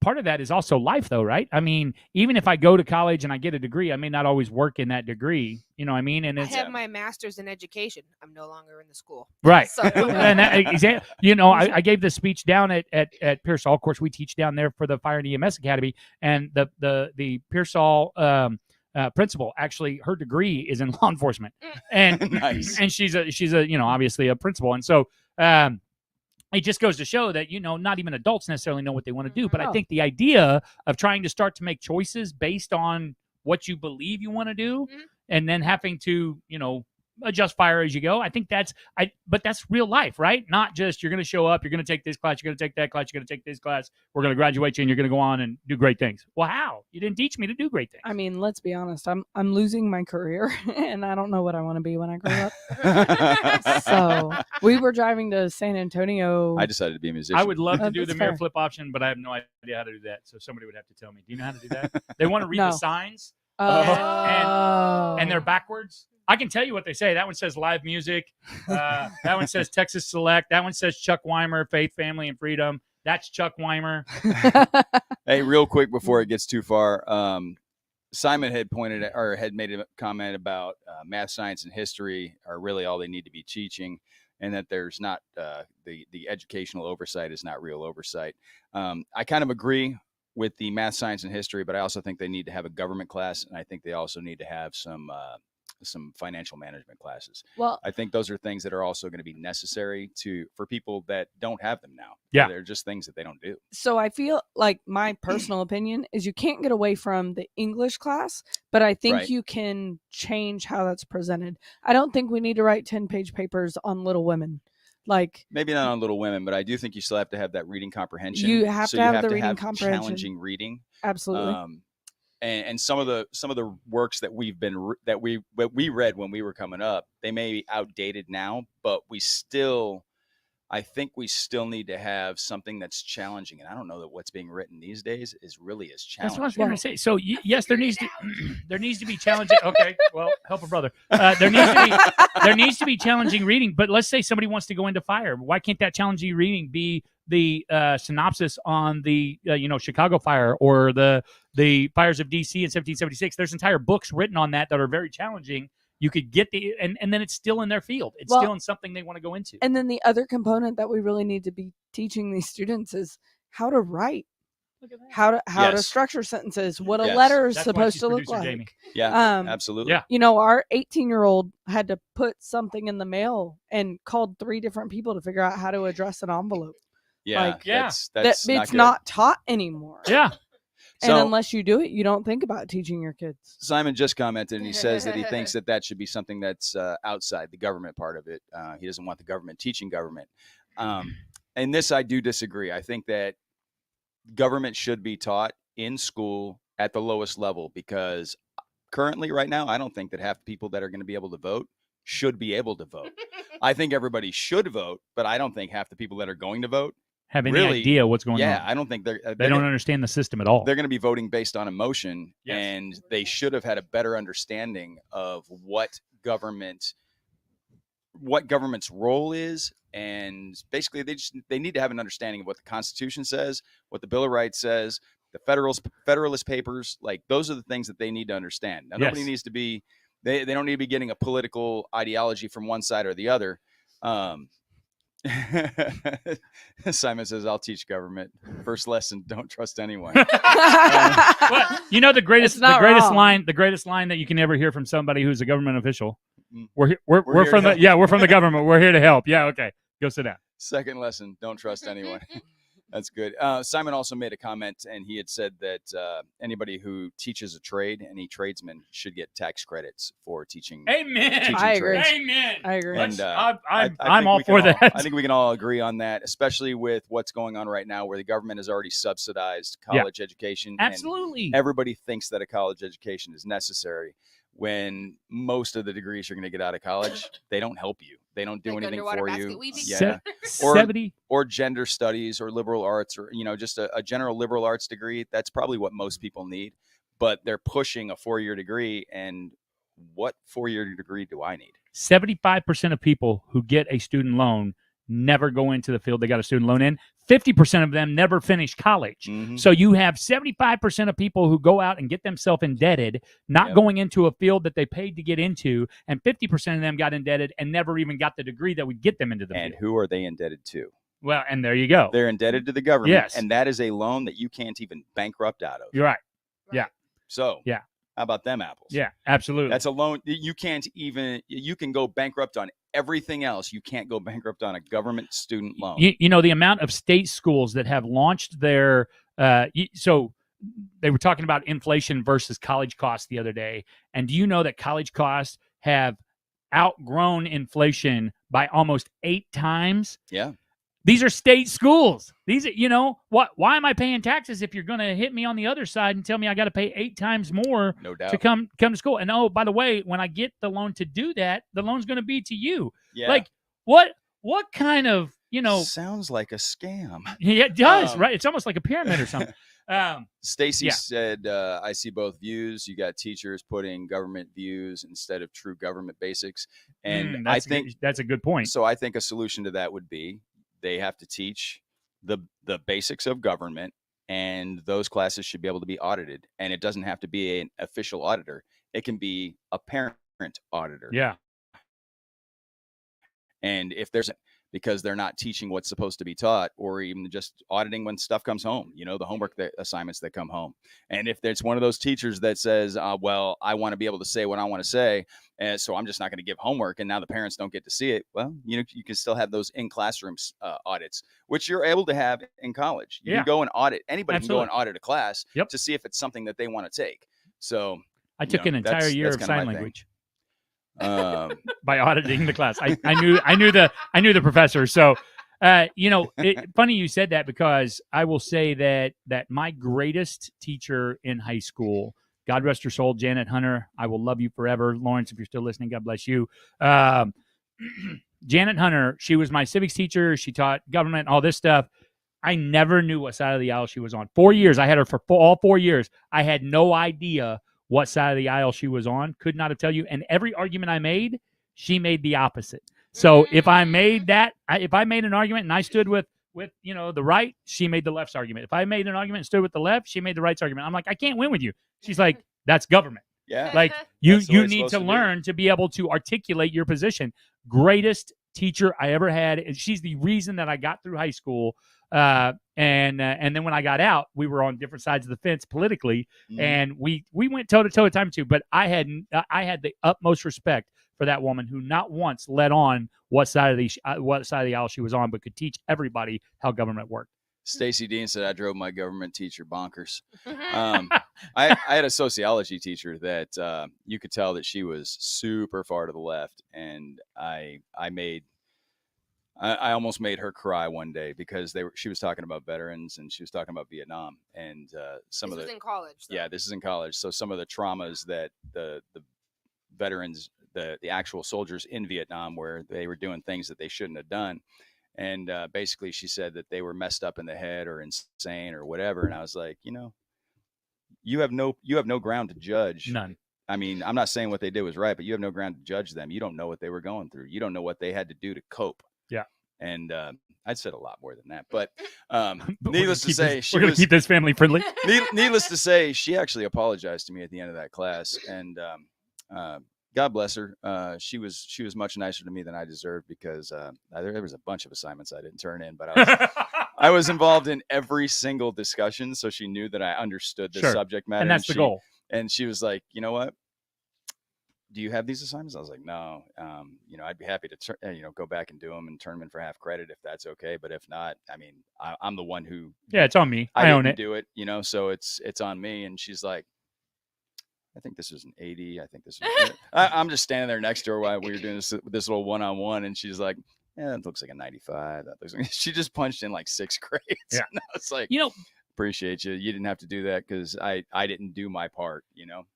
part of that is also life though, right? I mean, even if I go to college and I get a degree, I may not always work in that degree. You know what I mean? And I it's have my master's in education. I'm no longer in the school. right. So, And I gave this speech down at Pearsall. Of course, we teach down there for the Fire and EMS Academy, and the Pearsall principal, actually her degree is in law enforcement, and Nice. and she's a obviously a principal, and so it just goes to show that not even adults necessarily know what they want to do. But I Oh. think the idea of trying to start to make choices based on what you believe you want to do, Mhm. and then having to adjust fire as you go. I think but that's real life, right? Not just you're going to show up, you're going to take this class, you're going to take that class, you're going to take this class, we're going to graduate you, and you're going to go on and do great things. Well, how? You didn't teach me to do great things. I mean, let's be honest. I'm losing my career, and I don't know what I want to be when I grow up. So we were driving to San Antonio. I decided to be a musician. I would love to do the That's mirror fair. flip option, but I have no idea how to do that. So somebody would have to tell me. Do you know how to do that? They want to read No. the signs, Oh. and they're backwards. I can tell you what they say. That one says live music. That one says Texas Select. That one says Chuck Weimer, Faith, Family, and Freedom. That's Chuck Weimer. Hey, real quick before it gets too far, Simon had made a comment about math, science, and history are really all they need to be teaching, and that there's not the educational oversight is not real oversight. I kind of agree with the math, science, and history, but I also think they need to have a government class, and I think they also need to have some financial management classes. Well, I think those are things that are also going to be necessary for people that don't have them now. Yeah. They're just things that they don't do. so I feel like my personal opinion is you can't get away from the English class, but I think Right. you can change how that's presented. I don't think we need to write 10-page papers on Little Women. Like, Maybe not on Little Women, but I do think you still have to have that reading comprehension. You have So to you have have the to reading have comprehension. challenging reading. absolutely. and some of the works that we read when we were coming up, they may be outdated now, but I think we still need to have something that's challenging. And I don't know that what's being written these days is really as challenging. That's what I was going to say. So yes, there needs to be challenging. Okay, well, help a brother. There needs to be challenging reading. But let's say somebody wants to go into fire. Why can't that challenging reading be the synopsis on the Chicago fire or the fires of DC in 1776? There's entire books written on that are very challenging. You could get and then it's still in their field. It's still in something they want to go into. And then the other component that we really need to be teaching these students is how to write, how to structure sentences, what a letter is supposed to look like. Jamie. Yeah, absolutely. Yeah. Our 18-year-old had to put something in the mail and called 3 different people to figure out how to address an envelope. Yeah, that's it's not taught anymore. Yeah. And unless you do it, you don't think about teaching your kids. Simon just commented, and he says that he thinks that should be something that's outside the government part of it. He doesn't want the government teaching government. And this, I do disagree. I think that government should be taught in school at the lowest level, because currently, right now, I don't think that half the people that are going to be able to vote should be able to vote. I think everybody should vote, but I don't think half the people that are going to vote have any idea what's going on. Yeah, I don't think they don't understand the system at all. They're going to be voting based on emotion, and they should have had a better understanding of what government's role is, and basically they need to have an understanding of what the Constitution says, what the Bill of Rights says, the Federalist Papers. Like, those are the things that they need to understand. Now, nobody needs to be they don't need to be getting a political ideology from one side or the other. Simon says, "I'll teach government. First lesson: don't trust anyone." Well, the greatest line that you can ever hear from somebody who's a government official. We're from the government. We're here to help. Yeah, okay. Go sit down. Second lesson: don't trust anyone. That's good. Simon also made a comment, and he had said that anybody who teaches a trade, any tradesman, should get tax credits for teaching. Amen. I agree. Amen. I agree. And I'm all for that. I think we can all agree on that, especially with what's going on right now, where the government has already subsidized college education. Absolutely. And everybody thinks that a college education is necessary, when most of the degrees you're going to get out of college, they don't help you. They don't do anything for you. Yeah. 70 or gender studies or liberal arts, or just a general liberal arts degree. That's probably what most people need. But they're pushing a 4-year degree, and what 4-year degree do I need? 75% of people who get a student loan never go into the field they got a student loan in. 50% of them never finish college. Mm-hmm. So you have 75% of people who go out and get themselves indebted, not going into a field that they paid to get into, and 50% of them got indebted and never even got the degree that would get them into the field. And who are they indebted to? Well, and there you go. They're indebted to the government, yes. And that is a loan that you can't even bankrupt out of. You're right. Yeah. So, yeah. How about them apples? Yeah, absolutely. That's a loan. You can go bankrupt on everything else. You can't go bankrupt on a government student loan. The amount of state schools that have launched their so they were talking about inflation versus college costs the other day. And do you know that college costs have outgrown inflation by almost 8 times? Yeah. These are state schools. These are, why am I paying taxes if you're going to hit me on the other side and tell me I got to pay 8 times more no doubt. to come to school? And oh, by the way, when I get the loan to do that, the loan's going to be to you. Yeah. Like what kind of, sounds like a scam. Yeah, it does, right? It's almost like a pyramid or something. Stacy said, I see both views. You got teachers putting government views instead of true government basics. And I think that's a good point. So I think a solution to that would be they have to teach the basics of government, and those classes should be able to be audited. And it doesn't have to be an official auditor. It can be a parent auditor. Yeah. And if there's because they're not teaching what's supposed to be taught, or even just auditing when stuff comes home, the homework assignments that come home. And if there's one of those teachers that says, well, I want to be able to say what I want to say, and so I'm just not going to give homework, and now the parents don't get to see it, well, you can still have those in classrooms audits, which you're able to have in college. You can go and audit. Anybody can go and audit a class to see if it's something that they want to take. So I took an entire year of sign language. By auditing the class. I knew the professor. So, funny you said that, because I will say that my greatest teacher in high school God rest her soul, Janet Hunter. I will love you forever. Lawrence, if you're still listening, God bless you. Janet Hunter, she was my civics teacher. She taught government, all this stuff. I never knew what side of the aisle she was on. 4 years. I had her for all 4 years. I had no idea what side of the aisle she was on. Could not have tell you. And every argument I made, she made the opposite. So if I made an argument and I stood with the right, she made the left's argument. If I made an argument and stood with the left, she made the right's argument. I'm like, I can't win with you. She's like, that's government. Yeah. Like you That's the way it's need supposed to to be. learn to be able to articulate your position. Greatest teacher I ever had. And she's the reason that I got through high school. And then when I got out, we were on different sides of the fence politically, and we went toe to toe at time too. But I had the utmost respect for that woman who not once let on what side of the aisle she was on, but could teach everybody how government worked. Stacy Dean said I drove my government teacher bonkers. I had a sociology teacher that you could tell that she was super far to the left, and I almost made her cry one day because she was talking about veterans and she was talking about Vietnam and some This of was the in college. Though. yeah, this is in college. So some of the traumas that the veterans, the actual soldiers in Vietnam, where they were doing things that they shouldn't have done. And basically she said that they were messed up in the head or insane or whatever. And I was like, you have no ground to judge. None. I mean, I'm not saying what they did was right, but you have no ground to judge them. You don't know what they were going through. You don't know what they had to do to cope. Yeah. And I'd said a lot more than that, but needless to say, we're going to keep this family friendly. Needless to say, she actually apologized to me at the end of that class, and God bless her. She was much nicer to me than I deserved because there was a bunch of assignments I didn't turn in, but I was involved in every single discussion, so she knew that I understood the subject matter, and that's the goal. And she was like, you know what? Do you have these assignments? I was like, no. I'd be happy to go back and do them and turn them in for half credit if that's okay. But if not, I mean, I'm the one who. Yeah, it's on me. I own didn't it. do it, so it's on me. And she's like, I think this was an 80. I think this was. I'm just standing there next to her while we were doing this little one-on-one, and she's like, yeah, it looks like a 95. That looks like. She just punched in like 6th grade. Yeah, and I was like, appreciate you. You didn't have to do that because I didn't do my part.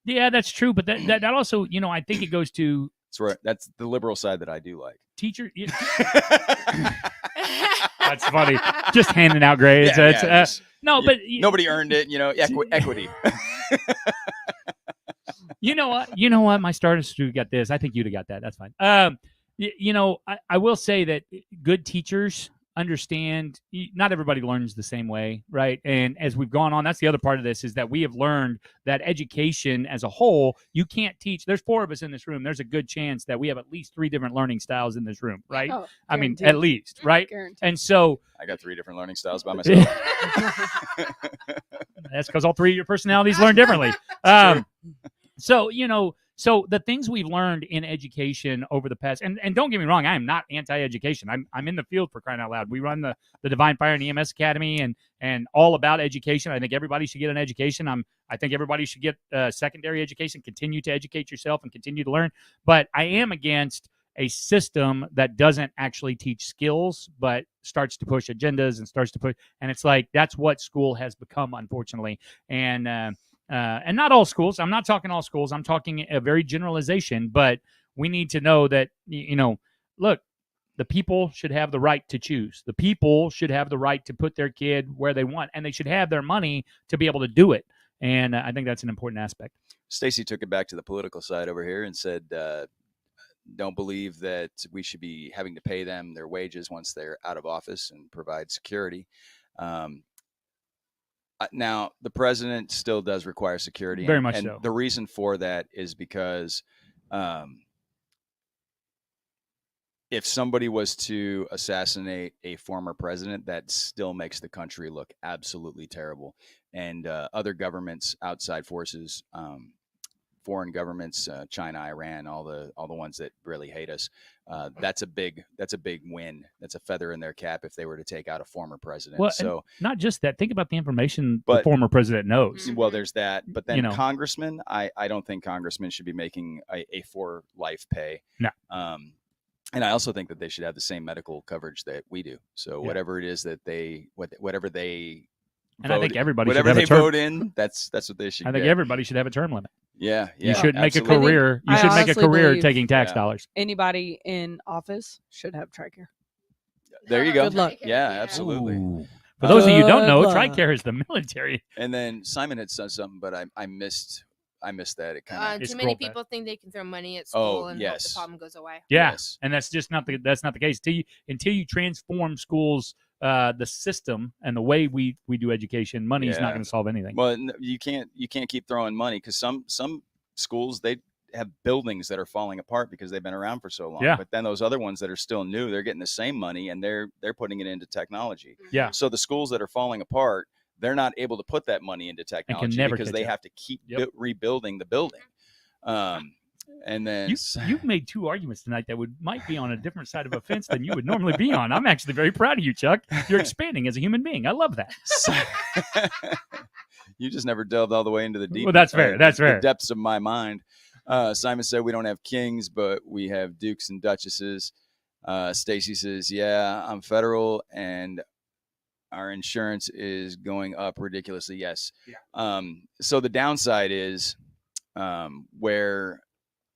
Yeah, that's true. But that also, I think it goes to. That's right. That's the liberal side that I do like. Teacher. That's funny. Just handing out grades. No, but nobody earned it. Equity. You know what? My starter student got this. I think you'd have got that. That's fine. I will say that good teachers understand not everybody learns the same way, right? And as we've gone on, that's the other part of this is that we have learned that education as a whole, you can't teach. There's 4 of us in this room. There's a good chance that we have at least 3 different learning styles in this room, right? Oh, I mean, at least, right? Guaranteed. And so I got 3 different learning styles by myself. That's because all 3 of your personalities learn differently. So the things we've learned in education over the past, and don't get me wrong, I am not anti-education. I'm in the field for crying out loud. We run the Divine Fire and EMS Academy and all about education. I think everybody should get an education. I think everybody should get secondary education, continue to educate yourself and continue to learn. But I am against a system that doesn't actually teach skills, but starts to push agendas and and it's like, that's what school has become, unfortunately. And not all schools. I'm not talking all schools. I'm talking a very generalization, but we need to know that, look, the people should have the right to choose. The people should have the right to put their kid where they want, and they should have their money to be able to do it. And I think that's an important aspect. Stacy took it back to the political side over here and said, don't believe that we should be having to pay them their wages once they're out of office and provide security. Now, the president still does require security. Very much and so. The reason for that is because if somebody was to assassinate a former president, that still makes the country look absolutely terrible. And other governments, outside forces, foreign governments, China, Iran, all the ones that really hate us. That's a big win. That's a feather in their cap if they were to take out a former president. Well, so not just that. Think about the information the former president knows. Well, there's that. But then congressmen, I don't think congressmen should be making a for life pay. No. And I also think that they should have the same medical coverage that we do. So whatever it is that whatever they And I think everybody should whatever have they a term. vote in, that's what they should I think get. everybody should have a term limit. Yeah, You should make absolutely. a career. You I should make a honestly career believe- taking tax Yeah. dollars. Anybody in office should have TRICARE. There you go. Good luck. Yeah, absolutely. Ooh. For those of you who don't know, Good luck. TRICARE is the military. And then Simon had said something, but I missed that. It kind of It's Too many scroll back. people think they can throw money at Oh, school and hope yes. the problem goes away. Yeah, Yes. and that's just not the case. Until you transform schools, the system and the way we do education, money is not Yeah. going to solve anything. Well, you can't keep throwing money because some schools they have buildings that are falling apart because they've been around for so long. Yeah. But then those other ones that are still new, they're getting the same money and they're putting it into technology. Yeah. So the schools that are falling apart, they're not able to put that money into technology never because catch they up. have to keep Yep. rebuilding the building. And then You've made two arguments tonight that might be on a different side of a fence than you would normally be on. I'm actually very proud of you, Chuck. You're expanding as a human being. I love that. you just never delved all the way into the deep. Well, that's fair. That's the fair. depths of my mind. Simon said we don't have kings, but we have dukes and duchesses. Stacy says, "Yeah, I'm federal, and our insurance is going up ridiculously." Yes. Yeah. So the downside is where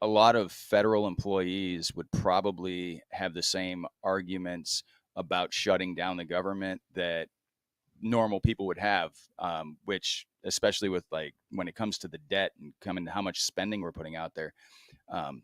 a lot of federal employees would probably have the same arguments about shutting down the government that normal people would have, which especially with like when it comes to the debt and coming to how much spending we're putting out there,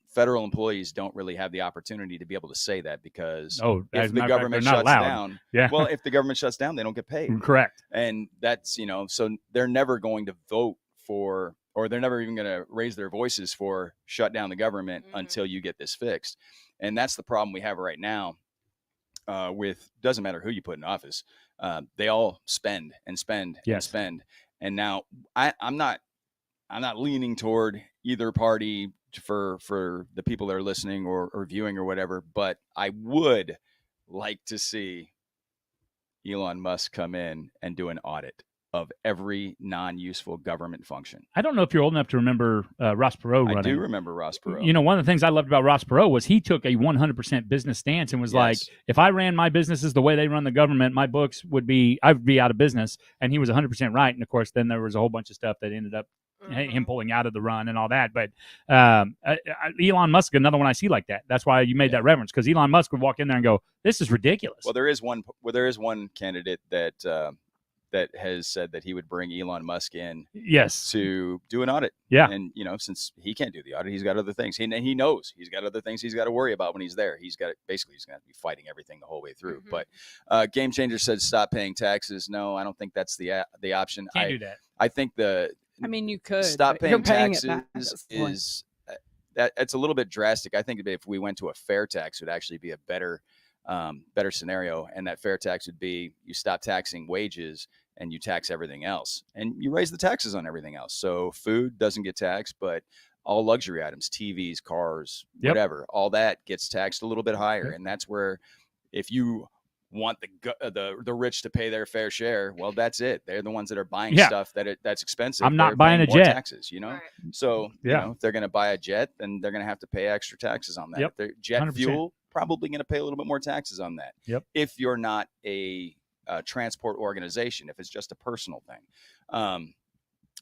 federal employees don't really have the opportunity to be able to say that because Oh, if as a the matter of fact, government they're not shuts allowed. down, Yeah. well, if the government shuts down, they don't get paid. Correct. And that's, so they're never going to vote for, or they're never even going to raise their voices for shut down the government Mhm. until you get this fixed. And that's the problem we have right now with, doesn't matter who you put in office. They all spend and spend and Yes. spend. And now I'm not leaning toward either party for the people that are listening or viewing or whatever, but I would like to see Elon Musk come in and do an audit of every non-useful government function. I don't know if you're old enough to remember Ross Perot running. I do remember Ross Perot. You know, one of the things I loved about Ross Perot was he took a 100% business stance and was like, Yes. if I ran my businesses the way they run the government, my books I would be out of business. And he was 100% right. And of course, then there was a whole bunch of stuff that ended up him pulling out of the run and all that. But Elon Musk, another one I see like that. That's why you made that reference, because Elon Musk would walk in there and go, "This is ridiculous." Well, there is one candidate that has said that he would bring Elon Musk in yes, to do an audit. Yeah. And since he can't do the audit, he's got other things. He knows he's got other things he's got to worry about when he's there. He's going to be fighting everything the whole way through. Mhm. But Game Changer said stop paying taxes. No, I don't think that's the option. can't do that. I think I mean, you could stop but you're paying paying it back at taxes this point. is that's a little bit drastic. I think if we went to a fair tax, it would actually be a better scenario. And that fair tax would be you stop taxing wages and you tax everything else, and you raise the taxes on everything else. So food doesn't get taxed, but all luxury items, TVs, cars, Yep. whatever, all that gets taxed a little bit higher. Yep. And that's where, if you want the rich to pay their fair share, well, that's it. They're the ones that are buying Yeah. stuff that's expensive. I'm not They're buying paying a more jet. taxes, Right. So Yeah. if they're going to buy a jet, then they're going to have to pay extra taxes on that. Yep. If they're jet 100%. fuel, probably going to pay a little bit more taxes on that. Yep. If you're not a transport organization, if it's just a personal thing.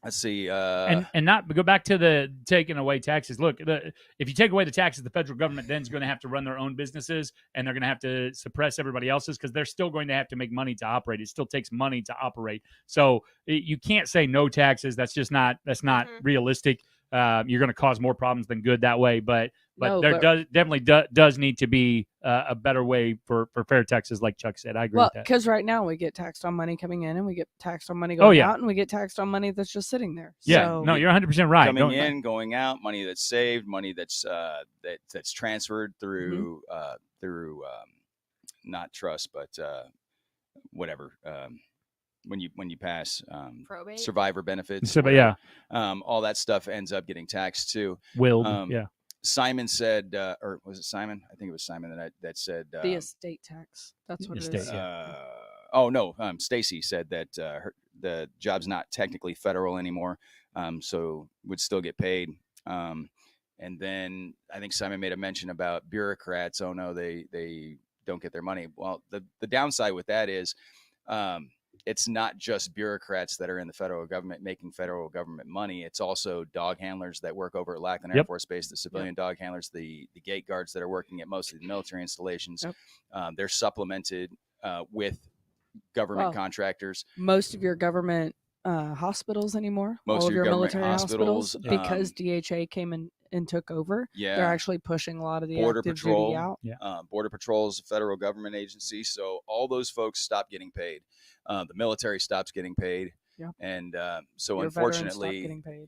Let's see. And not go back to the taking away taxes. Look, if you take away the taxes, the federal government then is going to have to run their own businesses, and they're going to have to suppress everybody else's because they're still going to have to make money to operate. It still takes money to operate. So you can't say no taxes. That's just not Mhm. realistic. You're going to cause more problems than good that way. But No, there but- definitely does need to be a better way for fair taxes, like Chuck said. I agree Well, with that. because right now we get taxed on money coming in, and we get taxed on money going yeah. out, and we get taxed on money that's just sitting there. Yeah, So, no, you're 100% right. coming Don't- in, going out, money that's saved, money that's that's transferred through not trust, but whatever. When you pass Probate. survivor benefits, So, but yeah, all that stuff ends up getting taxed too. willed. Um, yeah. Simon said, or was it Simon? I think it was Simon that said the estate tax. That's what it Estate, is. yeah. Oh no, Stacy said that the job's not technically federal anymore, so would still get paid. And then I think Simon made a mention about bureaucrats. Oh no, they don't get their money. Well, the downside with that is it's not just bureaucrats that are in the federal government making federal government money. It's also dog handlers that work over at Lackland Air Yep. Force Base, the civilian dog handlers, the gate guards that are working at mostly the military installations. Yep. They're supplemented with government Well, contractors. Most of your government hospitals anymore, Most all of of your your government military hospitals, hospitals, because DHA came in and took over. Yeah. They're actually pushing a lot of the Border active Patrol. duty out. Border Patrol is a federal government agency, so all those folks stop getting paid. The military stops getting paid, Yeah. and so Your veterans stop unfortunately, getting paid.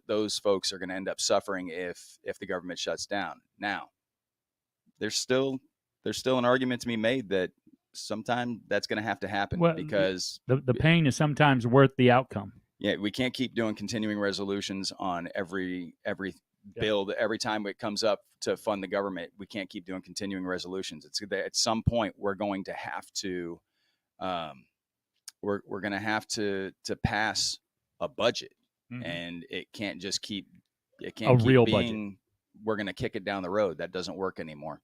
those folks are going to end up suffering if the government shuts down. Now, there's still an argument to be made that sometime that's going to have to happen Well, because The pain is sometimes worth the outcome. yeah, we can't keep doing continuing resolutions on every bill. Every time it comes up to fund the government, we can't keep doing continuing resolutions. It's at some point we're going to have to we're going to have to pass a budget, Mhm. and it can't just keep real being we're going to kick it down the road. That doesn't work anymore.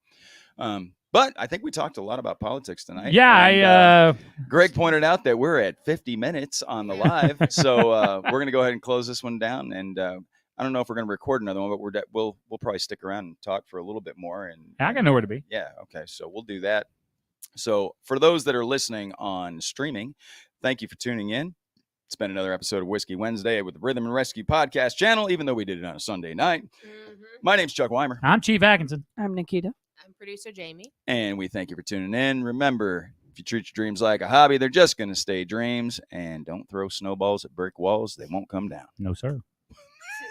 But I think we talked a lot about politics tonight. Yeah, and, Greg pointed out that we're at 50 minutes on the live, so we're going to go ahead and close this one down. And I don't know if we're going to record another one, but we'll probably stick around and talk for a little bit more. And I got nowhere to be. yeah, okay, so we'll do that. So for those that are listening on streaming, thank you for tuning in. It's been another episode of Whiskey Wednesday with the Rhythm and Rescue podcast channel, even though we did it on a Sunday night. My name's Chuck Weimer. I'm Chief Atkinson. I'm Nikita. I'm producer Jamie. And we thank you for tuning in. Remember, if you treat your dreams like a hobby, they're just going to stay dreams. And don't throw snowballs at brick walls. They won't come down. No, sir.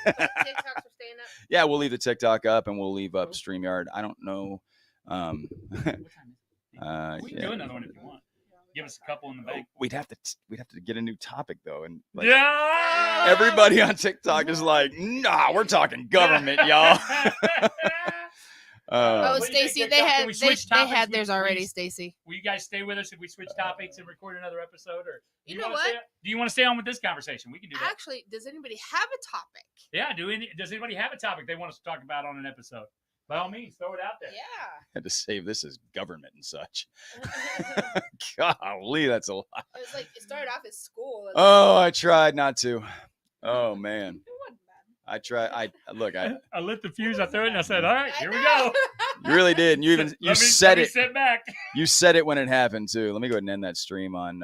TikToks are staying up. Yeah, we'll leave the TikTok up and we'll leave up StreamYard. I don't know. We can Yeah. do another one if you want. Give us a couple in the bank. We'd have to get a new topic though. And like, Yeah. everybody on TikTok is like, nah, we're talking government, y'all. Oh, What do you think, Stacy, TikTok? they Can had we switch they topics? had theirs We- already, we- Stacy. Will you guys stay with us if we switch topics and record another episode? Or You do know wanna what? do you want to stay on with this conversation? We can do that. Actually, does anybody have a topic? Yeah. Does anybody have a topic they want us to talk about on an episode? By all means, throw it out there. Had to save this as government and such. Yeah. Golly, that's a lot. It was like it started off as school. and Oh, I tried not to. Oh man, it wasn't bad. I tried. I lit the fuse. I threw it, and I said, "All right, I here we know. go." You really did. And you Let me said it. Sit back. You said it when it happened too. Let me go ahead and end that stream on